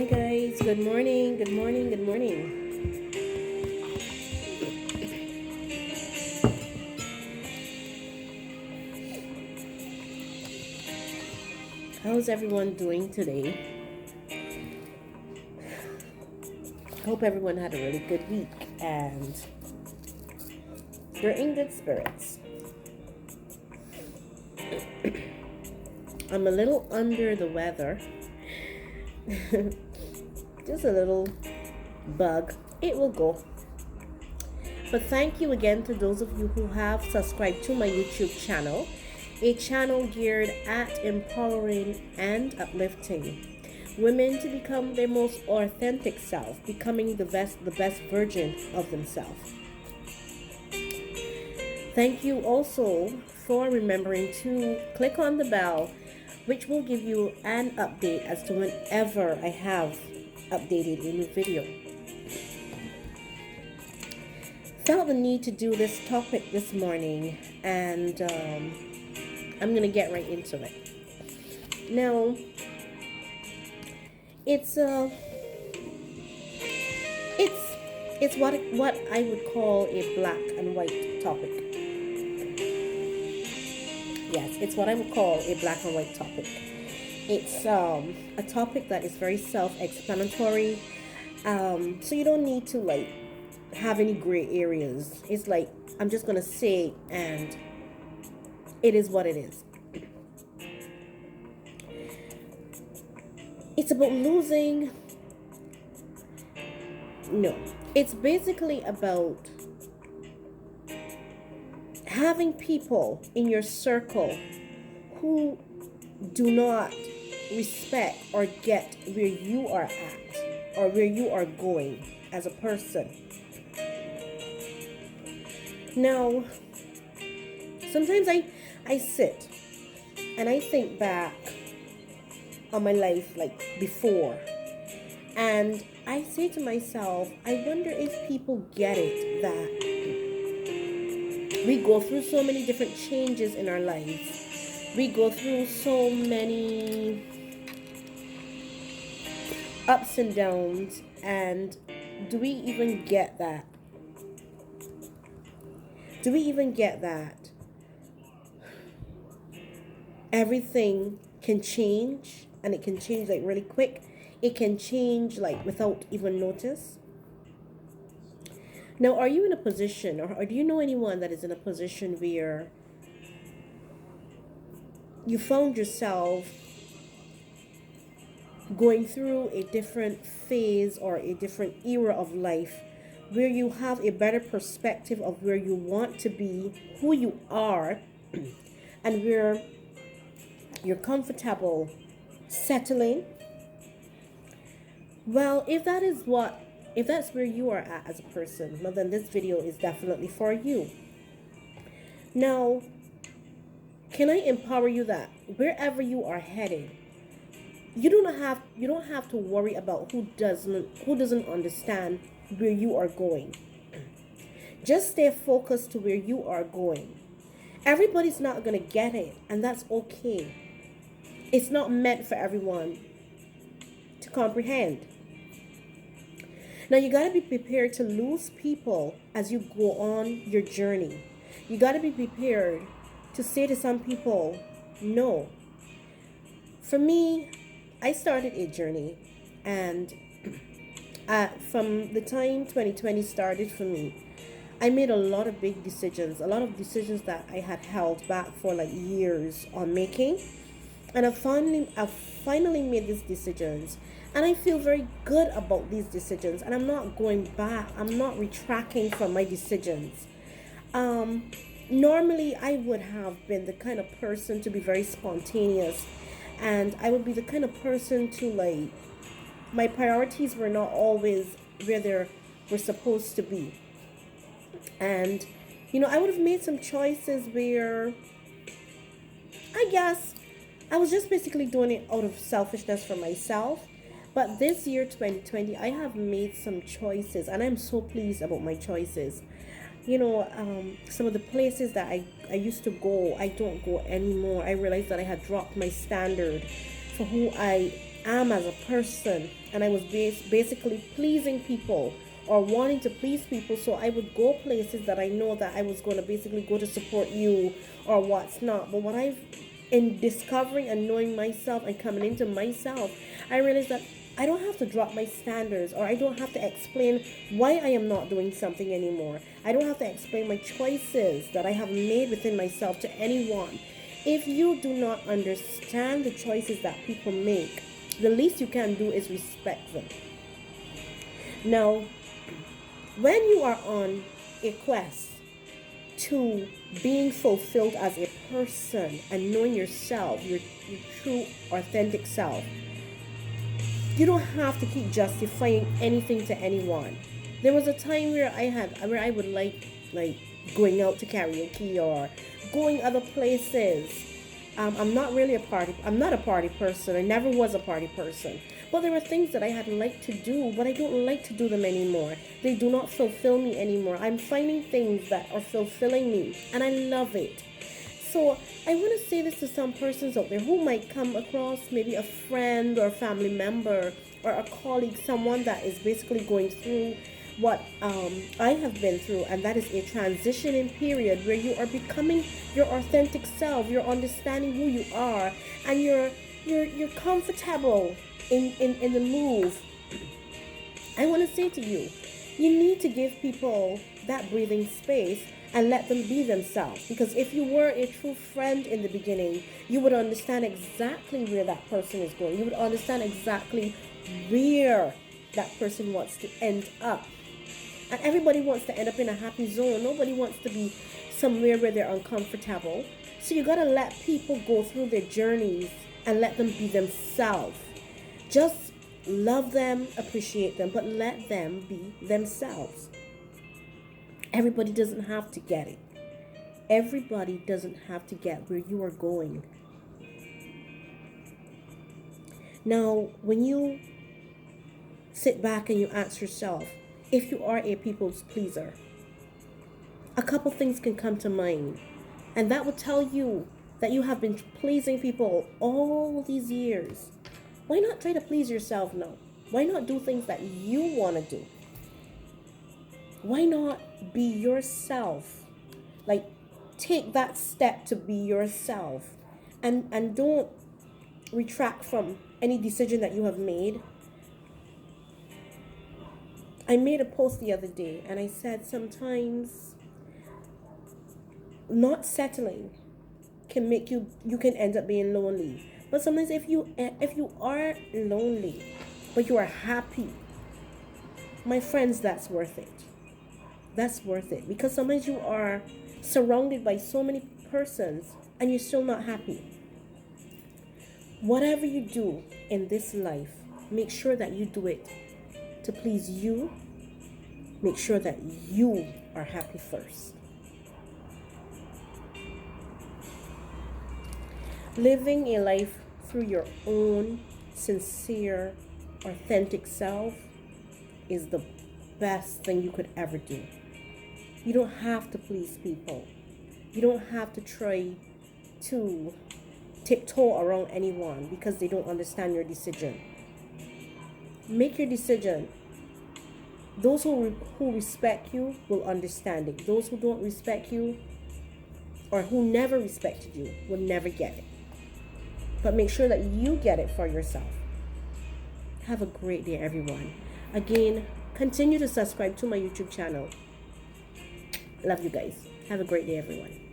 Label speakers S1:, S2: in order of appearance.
S1: Hi guys, good morning, good morning, good morning. How's everyone doing today? Hope everyone had a really good week and you're in good spirits. I'm a little under the weather. Just a little bug. It will go. But thank you again to those of you who have subscribed to my YouTube channel, a channel geared at empowering and uplifting women to become their most authentic self, becoming the best version of themselves. Thank you also for remembering to click on the bell, which will give you an update as to whenever I have updated a new video. Felt the need to do this topic this morning, and I'm gonna get right into it. Now, it's what I would call a black and white topic. Yes, it's what I would call a black and white topic. It's a topic that is very self-explanatory, so you don't need to have any gray areas. It's like I'm just gonna say, and it is what it is. It's about losing. No, it's basically about having people in your circle who do not respect or get where you are at or where you are going as a person. Now, sometimes I sit and I think back on my life before, and I say to myself, I wonder if people get it that we go through so many different changes in our lives. We go through so many ups and downs, and do we even get that? Do we even get that everything can change, and it can change really quick? It can change without even notice. Now, are you in a position, or do you know anyone that is in a position where you found yourself going through a different phase or a different era of life, where you have a better perspective of where you want to be, who you are, and where you're comfortable settling? Well, if that's where you are at as a person, well, then this video is definitely for you. Now, can I empower you that wherever you are headed, you don't have to worry about who doesn't understand where you are going. Just stay focused to where you are going. Everybody's not going to get it, and that's okay. It's not meant for everyone to comprehend. Now, you got to be prepared to lose people as you go on your journey. You got to be prepared to say to some people, no. For me, I started a journey, and from the time 2020 started for me, I made a lot of big decisions, a lot of decisions that I had held back for years on making. And I've finally made these decisions, and I feel very good about these decisions, and I'm not going back. I'm not retracting from my decisions. Normally I would have been the kind of person to be very spontaneous, and I would be the kind of person to my priorities were not always where they were supposed to be. And I would have made some choices where I guess I was just basically doing it out of selfishness for myself. But this year, 2020, I have made some choices, and I'm so pleased about my choices. Some of the places that I used to go, I don't go anymore. I realized that I had dropped my standard for who I am as a person, and I was basically pleasing people or wanting to please people. So I would go places that I know that I was going to basically go to support you or what's not. But what I've in discovering and knowing myself and coming into myself, I realized that I don't have to drop my standards, or I don't have to explain why I am not doing something anymore. I don't have to explain my choices that I have made within myself to anyone. If you do not understand the choices that people make, the least you can do is respect them. Now, when you are on a quest to being fulfilled as a person and knowing yourself, your true, authentic self, you don't have to keep justifying anything to anyone. There was a time where I would like going out to karaoke or going other places. I'm not a party person. I never was a party person. But there were things that I had liked to do, but I don't like to do them anymore. They do not fulfill me anymore. I'm finding things that are fulfilling me, and I love it. So I want to say this to some persons out there who might come across maybe a friend or a family member or a colleague, someone that is basically going through what I have been through, and that is a transitioning period where you are becoming your authentic self. You're understanding who you are, and you're comfortable in the move. I want to say to you, you need to give people that breathing space and let them be themselves. Because if you were a true friend in the beginning, you would understand exactly where that person is going. You would understand exactly where that person wants to end up. And everybody wants to end up in a happy zone. Nobody wants to be somewhere where they're uncomfortable. So you got to let people go through their journeys and let them be themselves. Just love them, appreciate them, but let them be themselves. Everybody doesn't have to get it. Everybody doesn't have to get where you are going. Now, when you sit back and you ask yourself, if you are a people's pleaser, a couple things can come to mind. And that will tell you that you have been pleasing people all these years. Why not try to please yourself now? Why not do things that you want to do? Why not be yourself? Like, take that step to be yourself. And don't retract from any decision that you have made. I made a post the other day and I said sometimes not settling can make you can end up being lonely. But sometimes if you are lonely but you are happy, my friends, that's worth it. That's worth it, because sometimes you are surrounded by so many persons and you're still not happy. Whatever you do in this life, make sure that you do it to please you. Make sure that you are happy first. Living a life through your own sincere, authentic self is the best thing you could ever do. You don't have to please people. You don't have to try to tiptoe around anyone because they don't understand your decision. Make your decision. Those who respect you will understand it. Those who don't respect you or who never respected you will never get it. But make sure that you get it for yourself. Have a great day, everyone. Again, continue to subscribe to my YouTube channel. Love you guys. Have a great day, everyone.